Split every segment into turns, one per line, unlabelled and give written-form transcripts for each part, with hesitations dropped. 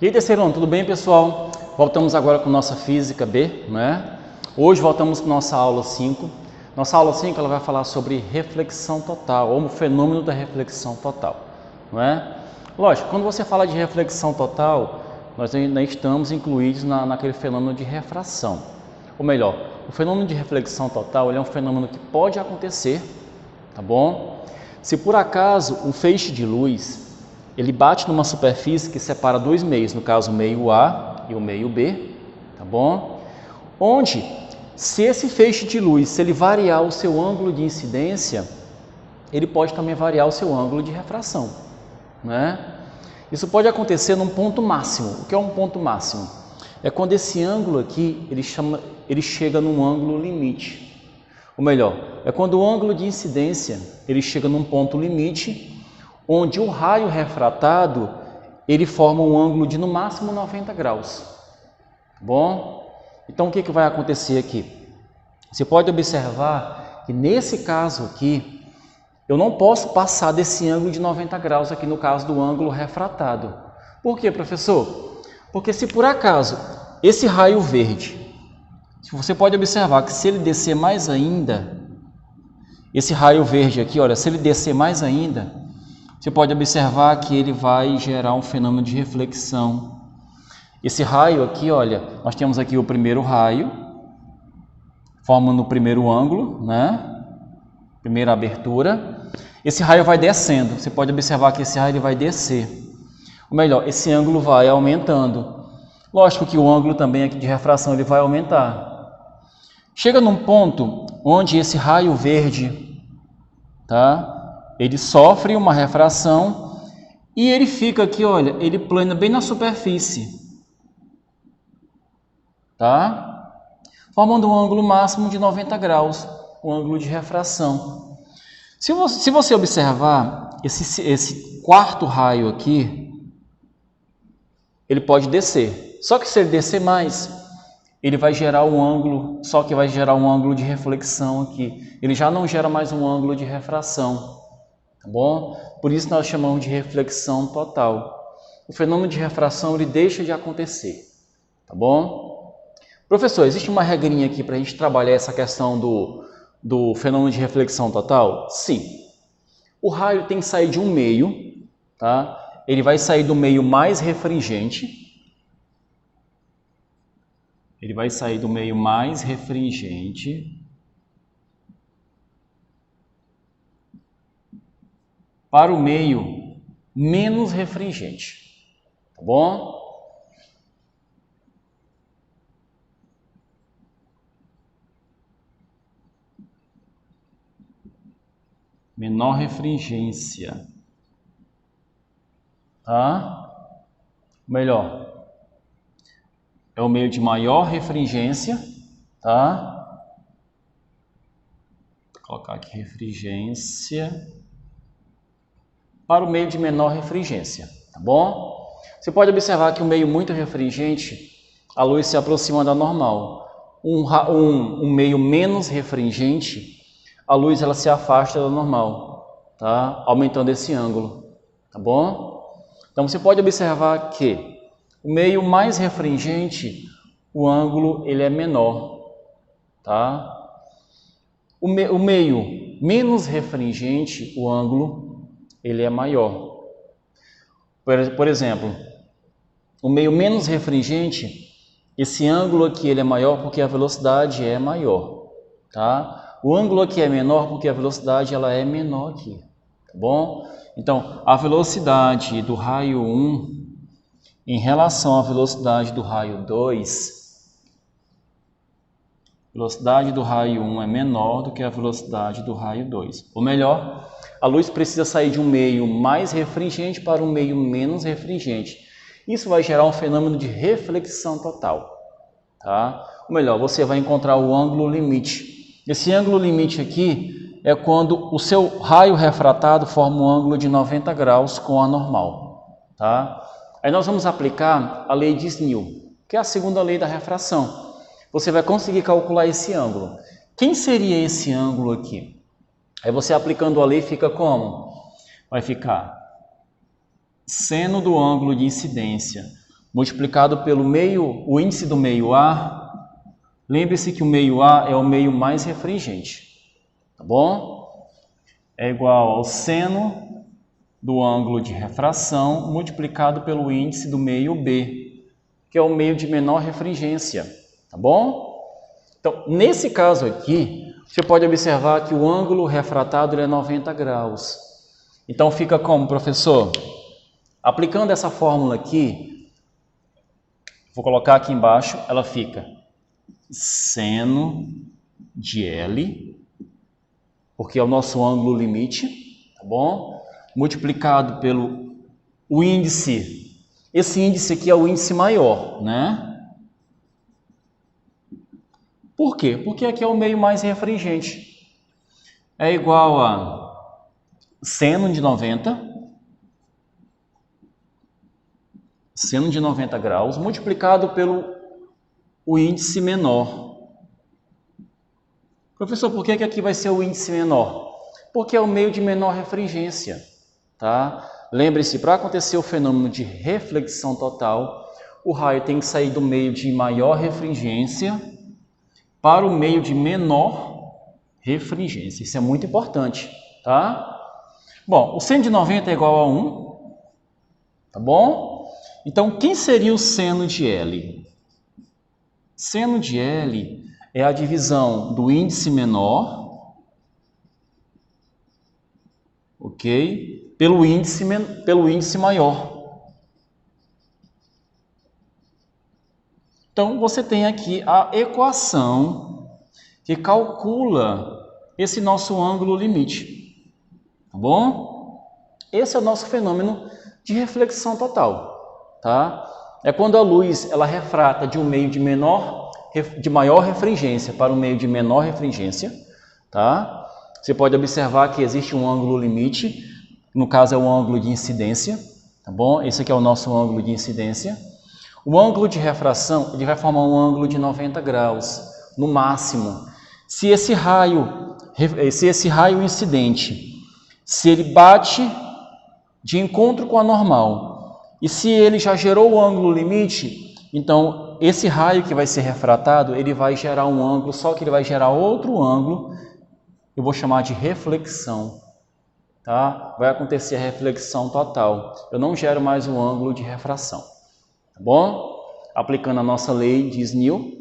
E aí, terceiro ano, tudo bem, pessoal? Voltamos agora com nossa Física B, né? Hoje voltamos com nossa aula 5. Nossa aula 5 ela vai falar sobre reflexão total, ou o fenômeno da reflexão total, não é? Lógico, quando você fala de reflexão total, nós ainda estamos incluídos naquele fenômeno de refração. Ou melhor, o fenômeno de reflexão total ele é um fenômeno que pode acontecer, tá bom? Se por acaso um feixe de luz ele bate numa superfície que separa dois meios, no caso o meio A e o meio B, tá bom? Onde, se esse feixe de luz, se ele variar o seu ângulo de incidência, ele pode também variar o seu ângulo de refração, né? Isso pode acontecer num ponto máximo. O que é um ponto máximo? É quando esse ângulo aqui, ele chega num ângulo limite. Ou melhor, é quando o ângulo de incidência, ele chega num ponto limite, onde o raio refratado, ele forma um ângulo de no máximo 90 graus. Bom? Então o que vai acontecer aqui? Você pode observar que nesse caso aqui, eu não posso passar desse ângulo de 90 graus aqui no caso do ângulo refratado. Por quê, professor? Porque se por acaso esse raio verde, você pode observar que se ele descer mais ainda, esse raio verde aqui, olha, se ele descer mais ainda, você pode observar que ele vai gerar um fenômeno de reflexão. Esse raio aqui, olha, nós temos aqui o primeiro raio, formando o primeiro ângulo, né? Primeira abertura. Esse raio vai descendo. Você pode observar que esse raio ele vai descer. Ou melhor, esse ângulo vai aumentando. Lógico que o ângulo também aqui de refração ele vai aumentar. Chega num ponto onde esse raio verde, tá? Ele sofre uma refração e ele fica aqui, olha, ele plana bem na superfície, tá? Formando um ângulo máximo de 90 graus, um ângulo de refração. Se você observar, esse quarto raio aqui, ele pode descer. Só que se ele descer mais, ele vai gerar um ângulo, só que vai gerar um ângulo de reflexão aqui. Ele já não gera mais um ângulo de refração. Tá bom? Por isso nós chamamos de reflexão total. O fenômeno de refração ele deixa de acontecer, tá bom? Professor, existe uma regrinha aqui para a gente trabalhar essa questão do fenômeno de reflexão total? Sim. O raio tem que sair de um meio, tá? Ele vai sair do meio mais refringente. Ele vai sair do meio mais refringente para o meio menos refringente, tá bom? Menor refringência, tá? Melhor, é o meio de maior refringência, tá? Vou colocar aqui refringência para o meio de menor refringência, tá bom? Você pode observar que o meio muito refringente, a luz se aproxima da normal. Um meio menos refringente, a luz ela se afasta da normal, tá? Aumentando esse ângulo, tá bom? Então você pode observar que o meio mais refringente, o ângulo ele é menor, tá? O meio menos refringente, o ângulo ele é maior. Por exemplo, o meio menos refringente, esse ângulo aqui ele é maior porque a velocidade é maior, tá? O ângulo aqui é menor porque a velocidade ela é menor aqui, tá bom? Então, a velocidade do raio 1 em relação à velocidade do raio 2, a velocidade do raio 1 é menor do que a velocidade do raio 2. Ou melhor, a luz precisa sair de um meio mais refringente para um meio menos refringente. Isso vai gerar um fenômeno de reflexão total, tá? Ou melhor, você vai encontrar o ângulo limite. Esse ângulo limite aqui é quando o seu raio refratado forma um ângulo de 90 graus com a normal, tá? Aí nós vamos aplicar a lei de Snell, que é a segunda lei da refração. Você vai conseguir calcular esse ângulo. Quem seria esse ângulo aqui? Aí você aplicando a lei fica como? Vai ficar seno do ângulo de incidência multiplicado pelo meio, o índice do meio A. Lembre-se que o meio A é o meio mais refringente, tá bom? É igual ao seno do ângulo de refração multiplicado pelo índice do meio B, que é o meio de menor refringência, tá bom? Então, nesse caso aqui, você pode observar que o ângulo refratado é 90 graus. Então, fica como, professor? Aplicando essa fórmula aqui, vou colocar aqui embaixo, ela fica seno de L, porque é o nosso ângulo limite, tá bom? Multiplicado pelo o índice. Esse índice aqui é o índice maior, né? Por quê? Porque aqui é o meio mais refringente. É igual a seno de 90 graus multiplicado pelo o índice menor. Professor, por que aqui vai ser o índice menor? Porque é o meio de menor refringência, tá? Lembre-se, para acontecer o fenômeno de reflexão total, o raio tem que sair do meio de maior refringência para o meio de menor refringência. Isso é muito importante, tá? Bom, o seno de 90 é igual a 1, tá bom? Então, quem seria o seno de L? Seno de L é a divisão do índice menor, ok? Pelo índice maior. Então, você tem aqui a equação que calcula esse nosso ângulo limite, tá bom? Esse é o nosso fenômeno de reflexão total, tá? É quando a luz ela refrata de um meio de maior refringência para um meio de menor refringência, tá? Você pode observar que existe um ângulo limite, no caso é o ângulo de incidência, tá bom? Esse aqui é o nosso ângulo de incidência. O ângulo de refração ele vai formar um ângulo de 90 graus, no máximo. Se esse raio incidente, se ele bate de encontro com a normal, e se ele já gerou o ângulo limite, então esse raio que vai ser refratado, ele vai gerar um ângulo, só que ele vai gerar outro ângulo, eu vou chamar de reflexão, tá? Vai acontecer a reflexão total, eu não gero mais o ângulo de refração. Tá bom? Aplicando a nossa lei de Snell,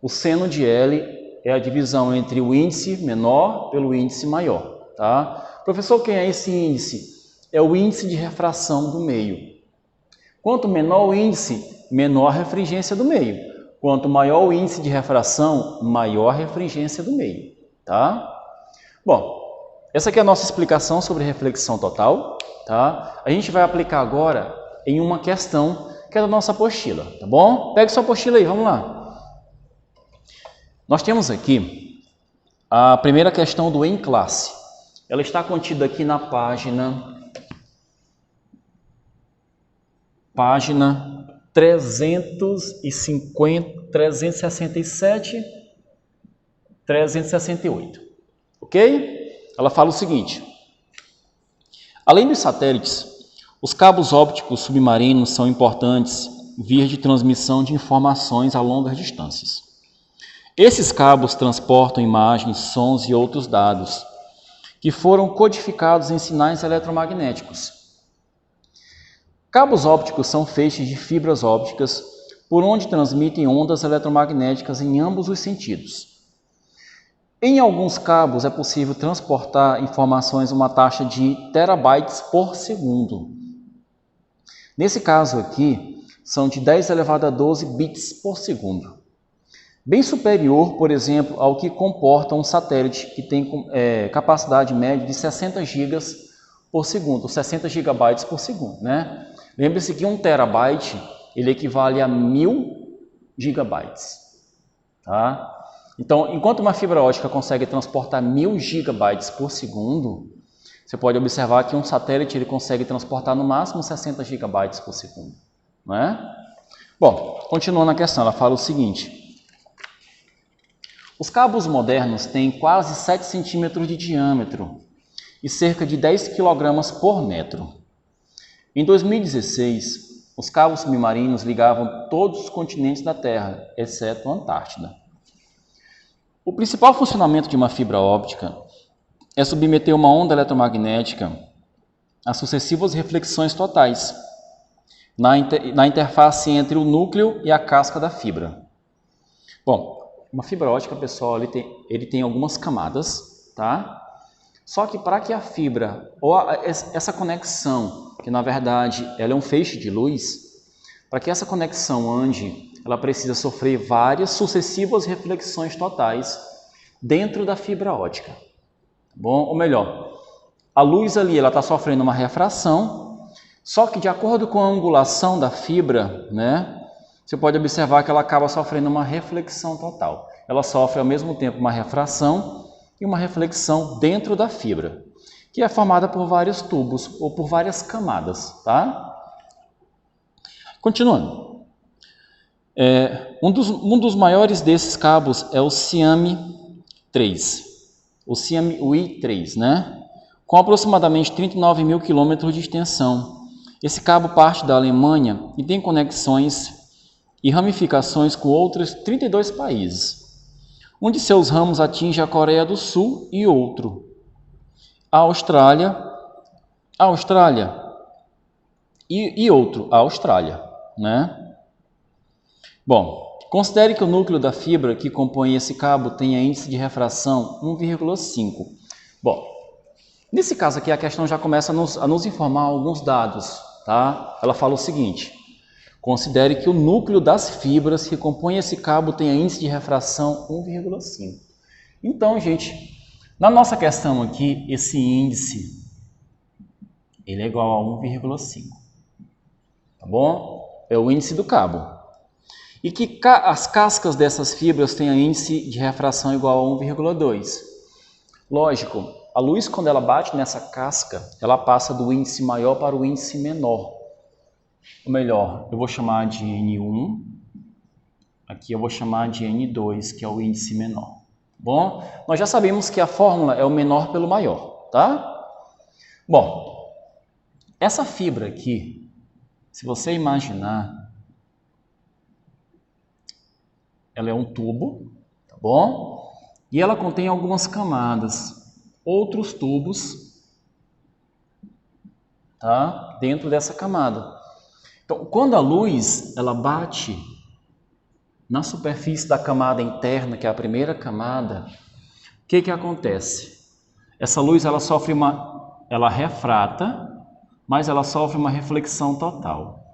o seno de L é a divisão entre o índice menor pelo índice maior, tá? Professor, quem é esse índice? É o índice de refração do meio. Quanto menor o índice, menor a refringência do meio. Quanto maior o índice de refração, maior a refringência do meio, tá? Bom, essa aqui é a nossa explicação sobre reflexão total, tá? A gente vai aplicar agora em uma questão que é da nossa apostila, tá bom? Pega sua apostila aí, vamos lá. Nós temos aqui a primeira questão do em classe. Ela está contida aqui na página 367, 368, ok? Ela fala o seguinte: além dos satélites, os cabos ópticos submarinos são importantes vias de transmissão de informações a longas distâncias. Esses cabos transportam imagens, sons e outros dados que foram codificados em sinais eletromagnéticos. Cabos ópticos são feixes de fibras ópticas por onde transmitem ondas eletromagnéticas em ambos os sentidos. Em alguns cabos é possível transportar informações a uma taxa de terabytes por segundo. Nesse caso aqui, são de 10 elevado a 12 bits por segundo. Bem superior, por exemplo, ao que comporta um satélite que tem capacidade média de 60 gigas por segundo, 60 gigabytes por segundo, né? Lembre-se que 1 terabyte ele equivale a 1000 gigabytes, tá? Então, enquanto uma fibra ótica consegue transportar 1000 gigabytes por segundo, você pode observar que um satélite ele consegue transportar no máximo 60 gigabytes por segundo, não é? Bom, continuando a questão, ela fala o seguinte: os cabos modernos têm quase 7 centímetros de diâmetro e cerca de 10 kg por metro. Em 2016, os cabos submarinos ligavam todos os continentes da Terra, exceto a Antártida. O principal funcionamento de uma fibra óptica é submeter uma onda eletromagnética a sucessivas reflexões totais na interface entre o núcleo e a casca da fibra. Bom, uma fibra óptica, pessoal, ele tem algumas camadas, tá? Só que para que a fibra, ou essa conexão, que na verdade ela é um feixe de luz, para que essa conexão ande, ela precisa sofrer várias sucessivas reflexões totais dentro da fibra óptica. Bom, ou melhor, a luz ali ela está sofrendo uma refração, só que de acordo com a angulação da fibra, né, você pode observar que ela acaba sofrendo uma reflexão total. Ela sofre ao mesmo tempo uma refração e uma reflexão dentro da fibra, que é formada por vários tubos ou por várias camadas, tá? Continuando. Um dos maiores desses cabos é o Siame 3, o I3, né? Com aproximadamente 39 mil quilômetros de extensão. Esse cabo parte da Alemanha e tem conexões e ramificações com outros 32 países. Um de seus ramos atinge a Coreia do Sul e outro, a Austrália e outro, a Austrália, né? Bom, considere que o núcleo da fibra que compõe esse cabo tenha índice de refração 1,5. Bom, nesse caso aqui a questão já começa a nos informar alguns dados, tá? Ela fala o seguinte: considere que o núcleo das fibras que compõem esse cabo tenha índice de refração 1,5. Então, gente, na nossa questão aqui, esse índice ele é igual a 1,5. Tá bom? É o índice do cabo. E que as cascas dessas fibras tenham índice de refração igual a 1,2. Lógico, a luz quando ela bate nessa casca, ela passa do índice maior para o índice menor. Ou melhor, eu vou chamar de N1, aqui eu vou chamar de N2, que é o índice menor. Bom, nós já sabemos que a fórmula é o menor pelo maior, tá? Bom, essa fibra aqui, se você imaginar, ela é um tubo, tá bom? E ela contém algumas camadas, outros tubos, tá? Dentro dessa camada. Então, quando a luz ela bate na superfície da camada interna, que é a primeira camada, o que acontece? Essa luz ela refrata, mas ela sofre uma reflexão total.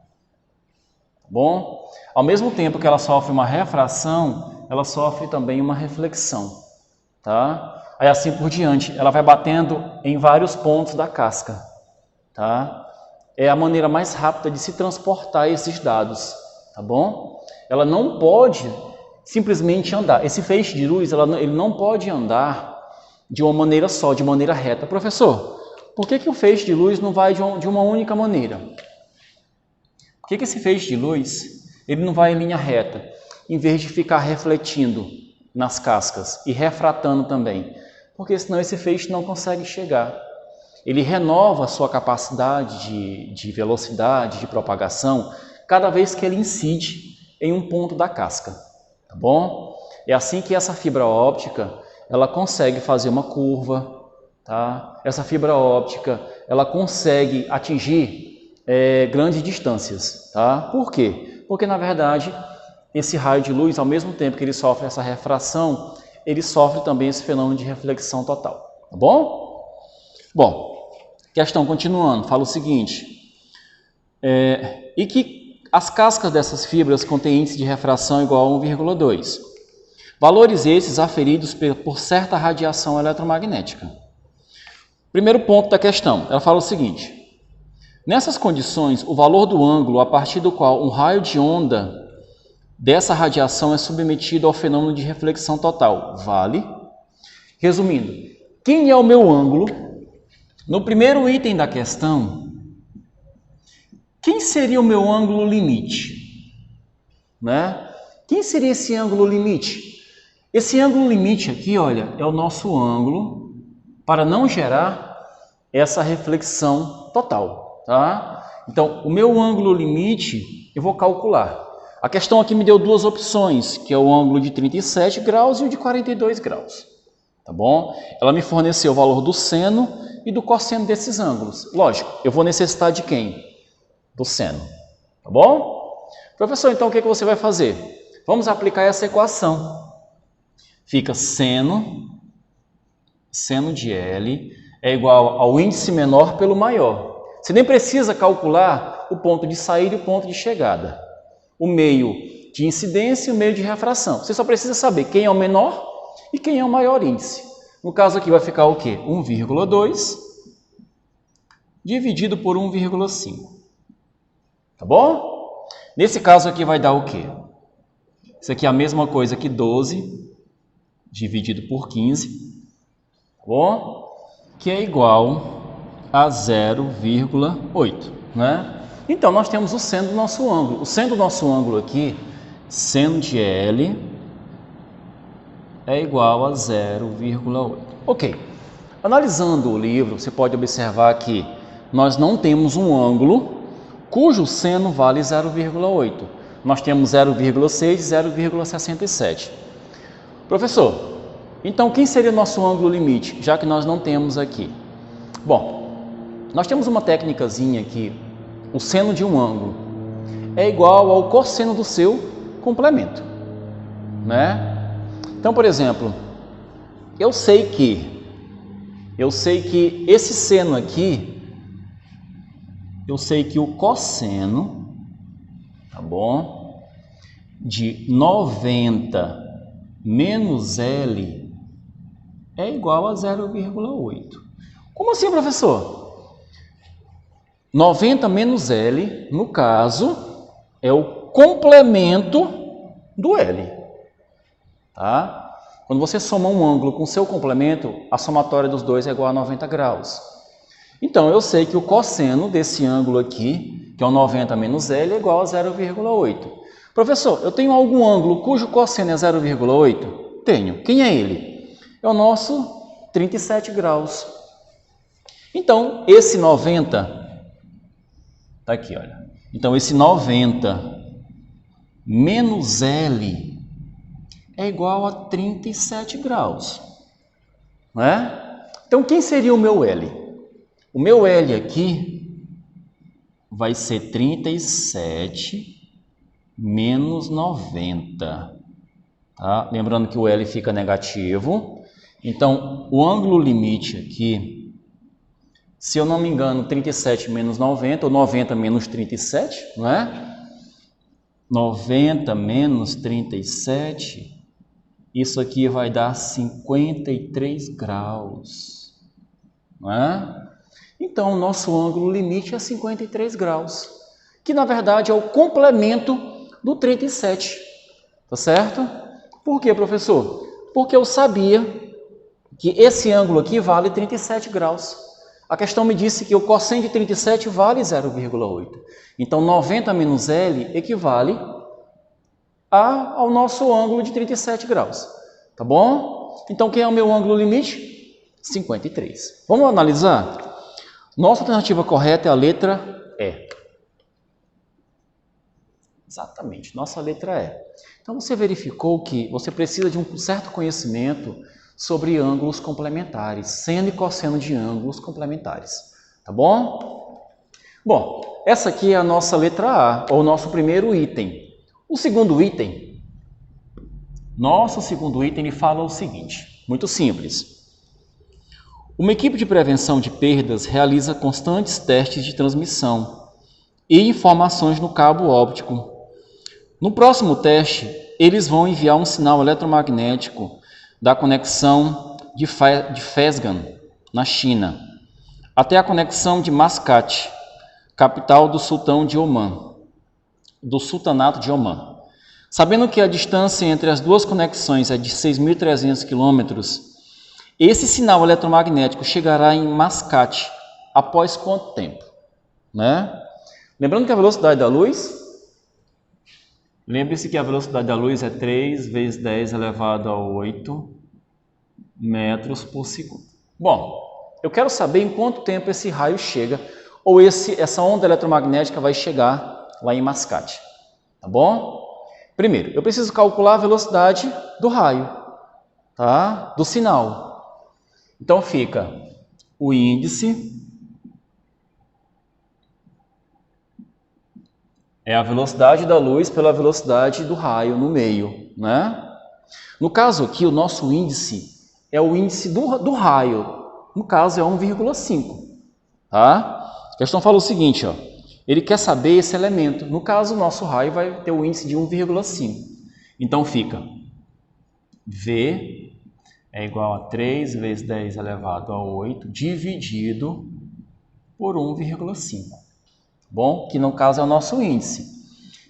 Tá bom? Ao mesmo tempo que ela sofre uma refração, ela sofre também uma reflexão, tá? Aí assim por diante, ela vai batendo em vários pontos da casca, tá? É a maneira mais rápida de se transportar esses dados, tá bom? Ela não pode simplesmente andar. Esse feixe de luz, ele não pode andar de uma maneira só, de maneira reta. Professor, por que o feixe de luz não vai de uma única maneira? Por que esse feixe de luz ele não vai em linha reta, em vez de ficar refletindo nas cascas e refratando também? Porque senão esse feixe não consegue chegar. Ele renova a sua capacidade de velocidade, de propagação, cada vez que ele incide em um ponto da casca, tá bom? É assim que essa fibra óptica, ela consegue fazer uma curva, tá? Essa fibra óptica, ela consegue atingir grandes distâncias, tá? Por quê? Porque, na verdade, esse raio de luz, ao mesmo tempo que ele sofre essa refração, ele sofre também esse fenômeno de reflexão total, tá bom? Bom, questão continuando, fala o seguinte, e que as cascas dessas fibras contêm índice de refração igual a 1,2. Valores esses aferidos por certa radiação eletromagnética. Primeiro ponto da questão, ela fala o seguinte, nessas condições, o valor do ângulo a partir do qual um raio de onda dessa radiação é submetido ao fenômeno de reflexão total, vale. Resumindo, quem é o meu ângulo? No primeiro item da questão, quem seria o meu ângulo limite? Né? Quem seria esse ângulo limite? Esse ângulo limite aqui, olha, é o nosso ângulo para não gerar essa reflexão total, tá? Então, o meu ângulo limite, eu vou calcular. A questão aqui me deu duas opções, que é o ângulo de 37 graus e o de 42 graus. Tá bom? Ela me forneceu o valor do seno e do cosseno desses ângulos. Lógico, eu vou necessitar de quem? Do seno. Tá bom? Professor, então o que você vai fazer? Vamos aplicar essa equação. Fica seno de L é igual ao índice menor pelo maior. Você nem precisa calcular o ponto de saída e o ponto de chegada. O meio de incidência e o meio de refração. Você só precisa saber quem é o menor e quem é o maior índice. No caso aqui vai ficar o quê? 1,2 dividido por 1,5. Tá bom? Nesse caso aqui vai dar o quê? Isso aqui é a mesma coisa que 12 dividido por 15. Tá bom? Que é igual a 0,8, né? Então, nós temos o seno do nosso ângulo. O seno do nosso ângulo aqui, seno de L, é igual a 0,8. Ok. Analisando o livro, você pode observar que nós não temos um ângulo cujo seno vale 0,8. Nós temos 0,6 e 0,67. Professor, então quem seria o nosso ângulo limite, já que nós não temos aqui? Bom, nós temos uma técnicazinha aqui. O seno de um ângulo é igual ao cosseno do seu complemento, né? Então, por exemplo, eu sei que esse seno aqui, eu sei que o cosseno, tá bom, de 90 menos L é igual a 0,8. Como assim, professor? 90 menos L, no caso, é o complemento do L. Tá? Quando você soma um ângulo com seu complemento, a somatória dos dois é igual a 90 graus. Então, eu sei que o cosseno desse ângulo aqui, que é o 90 menos L, é igual a 0,8. Professor, eu tenho algum ângulo cujo cosseno é 0,8? Tenho. Quem é ele? É o nosso 37 graus. Então, esse 90... Está aqui, olha. Então, esse 90 menos L é igual a 37 graus. Não é? Então, quem seria o meu L? O meu L aqui vai ser 37 menos 90. Tá? Lembrando que o L fica negativo. Então, o ângulo limite aqui... Se eu não me engano, 37 menos 90, ou 90 menos 37, não é? 90 menos 37, isso aqui vai dar 53 graus, não é? Então, o nosso ângulo limite é 53 graus, que na verdade é o complemento do 37, tá certo? Por quê, professor? Porque eu sabia que esse ângulo aqui vale 37 graus. A questão me disse que o cosseno de 37 vale 0,8. Então, 90 menos L equivale ao nosso ângulo de 37 graus. Tá bom? Então, quem é o meu ângulo limite? 53. Vamos analisar? Nossa alternativa correta é a letra E. Exatamente, nossa letra E. Então, você verificou que você precisa de um certo conhecimento sobre ângulos complementares, seno e cosseno de ângulos complementares, tá bom? Bom, essa aqui é a nossa letra A, ou nosso primeiro item. O segundo item, nosso segundo item, ele fala o seguinte, muito simples. Uma equipe de prevenção de perdas realiza constantes testes de transmissão e informações no cabo óptico. No próximo teste, eles vão enviar um sinal eletromagnético da conexão de Fesgan, na China, até a conexão de Mascate, capital do Sultanato de Omã. Sabendo que a distância entre as duas conexões é de 6.300 km, esse sinal eletromagnético chegará em Mascate após quanto tempo? Né? Lembrando que a velocidade da luz, lembre-se que a velocidade da luz é 3 vezes 10 elevado a 8 metros por segundo. Bom, eu quero saber em quanto tempo esse raio chega ou essa onda eletromagnética vai chegar lá em Mascate, tá bom? Primeiro, eu preciso calcular a velocidade do raio, tá? Do sinal. Então fica o índice é a velocidade da luz pela velocidade do raio no meio, né? No caso aqui, o nosso índice é o índice do raio. No caso, é 1,5, tá? A questão fala o seguinte, ó. Ele quer saber esse elemento. No caso, o nosso raio vai ter o índice de 1,5. Então, fica V é igual a 3 vezes 10 elevado a 8 dividido por 1,5. Bom, que no caso é o nosso índice.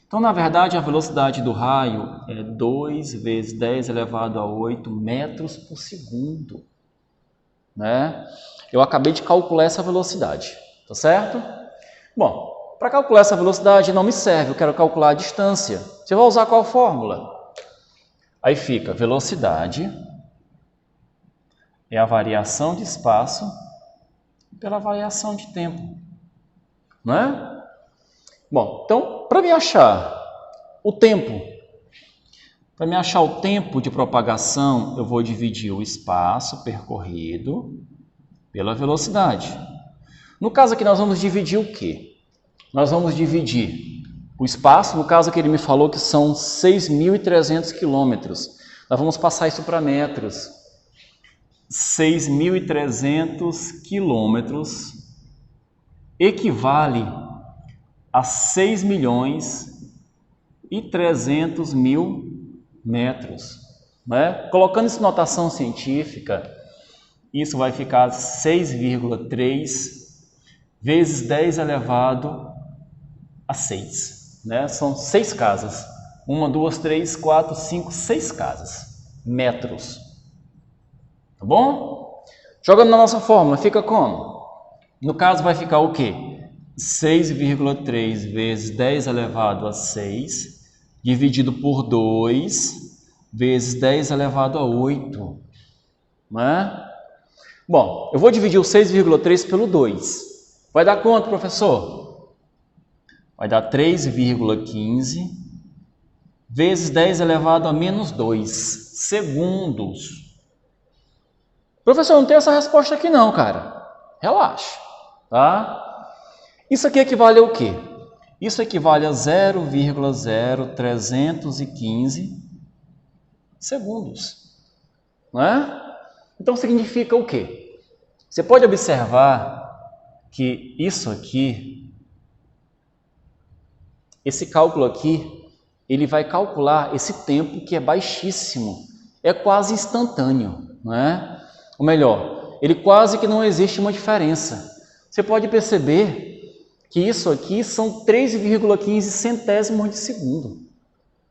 Então, na verdade, a velocidade do raio é 2 vezes 10 elevado a 8 metros por segundo, né? Eu acabei de calcular essa velocidade, tá certo? Bom, para calcular essa velocidade não me serve, eu quero calcular a distância. Você vai usar qual fórmula? Aí fica velocidade é a variação de espaço pela variação de tempo, não é? Bom, então, para me achar o tempo, de propagação, eu vou dividir o espaço percorrido pela velocidade. No caso aqui, nós vamos dividir o quê? Nós vamos dividir o espaço, no caso que ele me falou que são 6.300 quilômetros. Nós vamos passar isso para metros. 6.300 quilômetros equivale a 6.300.000 metros. Né? Colocando isso em notação científica, isso vai ficar 6,3 vezes 10 elevado a 6. Né? São 6 casas. 1, 2, 3, 4, 5, 6 casas. Metros. Tá bom? Jogando na nossa fórmula, fica como? No caso vai ficar o quê? 6,3 vezes 10 elevado a 6, dividido por 2, vezes 10 elevado a 8. Não é? Bom, eu vou dividir o 6,3 pelo 2. Vai dar quanto, professor? Vai dar 3,15 vezes 10 elevado a menos 2 segundos. Professor, não tem essa resposta aqui não, cara. Relaxa, tá? Isso aqui equivale ao quê? Isso equivale a 0,0315 segundos. Não é? Então significa o quê? Você pode observar que isso aqui, esse cálculo aqui, ele vai calcular esse tempo que é baixíssimo, é quase instantâneo, não é? Ou melhor, ele quase que não existe uma diferença. Você pode perceber que isso aqui são 3,15 centésimos de segundo,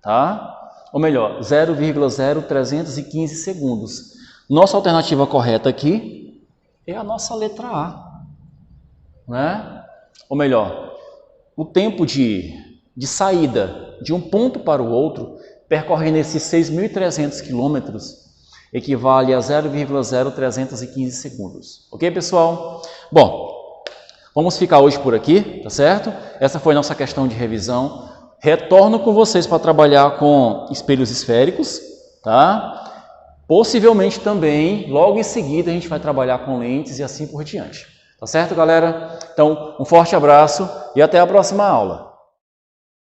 tá? Ou melhor, 0,0315 segundos. Nossa alternativa correta aqui é a nossa letra A, né? Ou melhor, o tempo de saída de um ponto para o outro, percorrendo esses 6.300 quilômetros, equivale a 0,0315 segundos. Ok, pessoal? Bom, vamos ficar hoje por aqui, tá certo? Essa foi a nossa questão de revisão. Retorno com vocês para trabalhar com espelhos esféricos, tá? Possivelmente também, logo em seguida, a gente vai trabalhar com lentes e assim por diante. Tá certo, galera? Então, um forte abraço e até a próxima aula.